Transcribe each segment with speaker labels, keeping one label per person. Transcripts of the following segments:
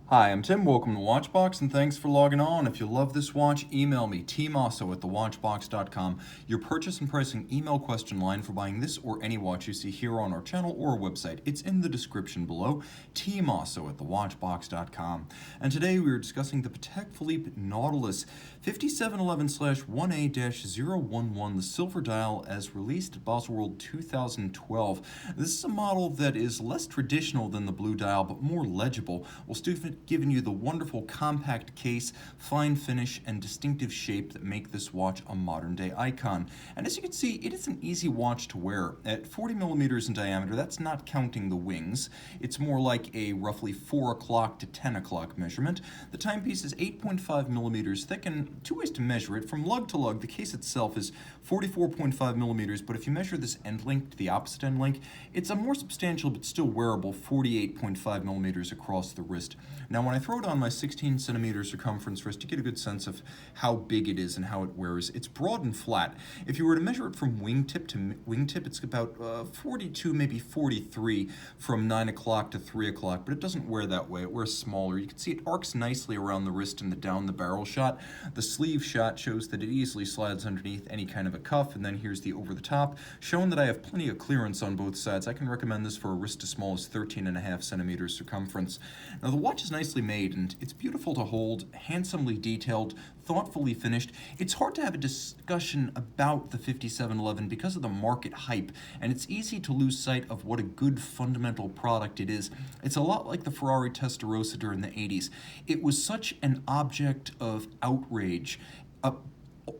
Speaker 1: Hi, I'm Tim. Welcome to Watchbox, and thanks for logging on. If you love this watch, email me, tmosso at thewatchbox.com. Your purchase and pricing email question line for buying this or any watch you see here on our channel or website. It's in the description below, tmosso at thewatchbox.com. And today we are discussing the Patek Philippe Nautilus 5711/1A-011, the silver dial as released at Baselworld 2012. This is a model that is less traditional than the blue dial, but more legible, while still giving you the wonderful compact case, fine finish, and distinctive shape that make this watch a modern-day icon. And as you can see, it is an easy watch to wear. At 40 millimeters in diameter, that's not counting the wings. It's more like a roughly 4 o'clock to 10 o'clock measurement. The timepiece is 8.5 millimeters thick, and two ways to measure it. From lug to lug, the case itself is 44.5 millimeters, but if you measure this end link to the opposite end link, it's a more substantial but still wearable 48.5 millimeters across the wrist. Now, when I throw it on my 16 centimeter circumference wrist, you get a good sense of how big it is and how it wears. It's broad and flat. If you were to measure it from wingtip to wingtip, it's about 42, maybe 43 from 9 o'clock to 3 o'clock, but it doesn't wear that way. It wears smaller. You can see it arcs nicely around the wrist in the down the barrel shot. The sleeve shot shows that it easily slides underneath any kind of a cuff, and then here's the over the top, showing that I have plenty of clearance on both sides. I can recommend this for a wrist as small as 13.5 centimeters circumference. Now, the watch is nicely made, and it's beautiful to hold, handsomely detailed, thoughtfully finished. It's hard to have a discussion about the 5711 because of the market hype, and it's easy to lose sight of what a good fundamental product it is. It's a lot like the Ferrari Testarossa during the 80s. It was such an object of outrage, a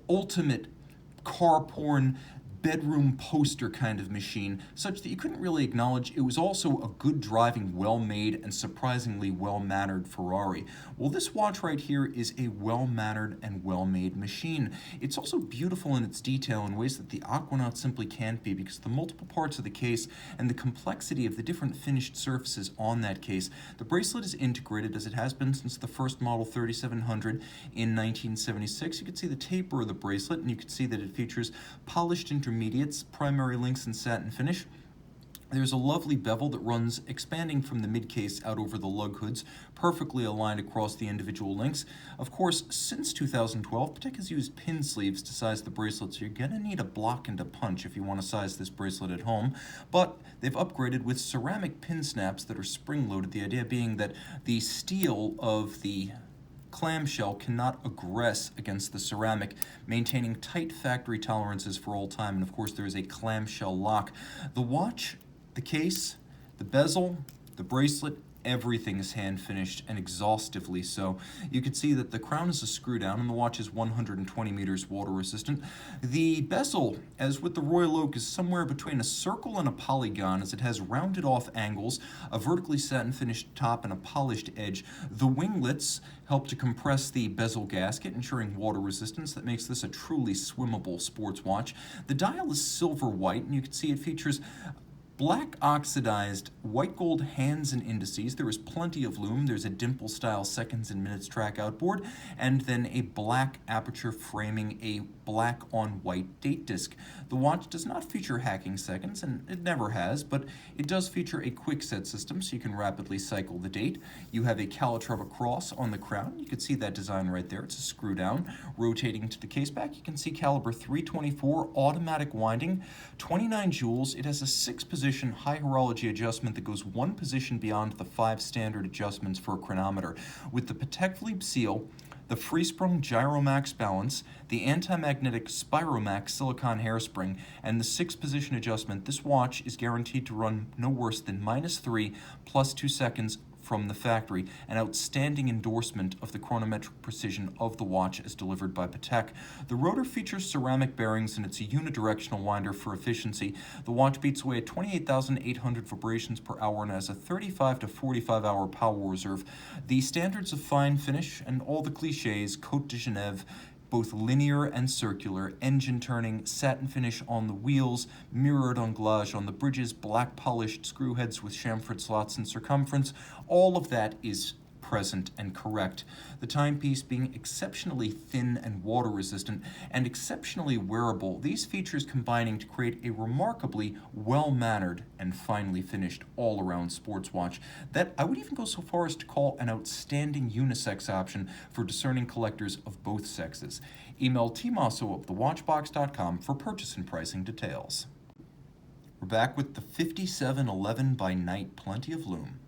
Speaker 1: ultimate car porn bedroom poster kind of machine, such that you couldn't really acknowledge it was also a good driving, well-made, and surprisingly well-mannered Ferrari. Well, this watch right here is a well-mannered and well-made machine. It's also beautiful in its detail in ways that the Aquanaut simply can't be, because of the multiple parts of the case and the complexity of the different finished surfaces on that case. The bracelet is integrated, as it has been since the first model 3700 in 1976. You can see the taper of the bracelet, and you can see that it features polished intermediates, primary links, and satin finish. There's a lovely bevel that runs expanding from the mid-case out over the lug hoods, perfectly aligned across the individual links. Of course, since 2012, Patek has used pin sleeves to size the bracelet, so you're going to need a block and a punch if you want to size this bracelet at home. But they've upgraded with ceramic pin snaps that are spring-loaded, the idea being that the steel of the clamshell cannot aggress against the ceramic, maintaining tight factory tolerances for all time. And of course, there is a clamshell lock. The watch, the case, the bezel, the bracelet, everything is hand finished, and exhaustively so. You can see that the crown is a screw down, and the watch is 120 meters water resistant. The bezel, as with the Royal Oak, is somewhere between a circle and a polygon, as it has rounded off angles, a vertically satin finished top, and a polished edge. The winglets help to compress the bezel gasket, ensuring water resistance. That makes this a truly swimmable sports watch. The dial is silver white, and you can see it features black oxidized white gold hands and indices. There is plenty of lume. There's a dimple style seconds and minutes track outboard, and then a black aperture framing a black on white date disc. The watch does not feature hacking seconds, and it never has, but it does feature a quick set system, so you can rapidly cycle the date. You have a Calatrava cross on the crown. You can see that design right there. It's a screw down. Rotating to the case back, you can see caliber 324, automatic winding, 29 jewels. It has a 6-position high horology adjustment that goes 1 position beyond the 5 standard adjustments for a chronometer. With the Patek Philippe seal, the free-sprung Gyromax balance, the anti-magnetic Spiromax silicone hairspring, and the 6-position adjustment, this watch is guaranteed to run no worse than -3 plus 2 seconds from the factory, an outstanding endorsement of the chronometric precision of the watch as delivered by Patek. The rotor features ceramic bearings, and it's a unidirectional winder for efficiency. The watch beats away at 28,800 vibrations per hour and has a 35 to 45 hour power reserve. The standards of fine finish and all the cliches, Côte de Genève, both linear and circular, engine turning, satin finish on the wheels, mirrored anglage on the bridges, black polished screw heads with chamfered slots in circumference. All of that is present and correct, the timepiece being exceptionally thin and water resistant and exceptionally wearable, these features combining to create a remarkably well-mannered and finely finished all-around sports watch that I would even go so far as to call an outstanding unisex option for discerning collectors of both sexes. Email tmosso of thewatchbox.com for purchase and pricing details. We're back with the 5711 by Night Plenty of Lume.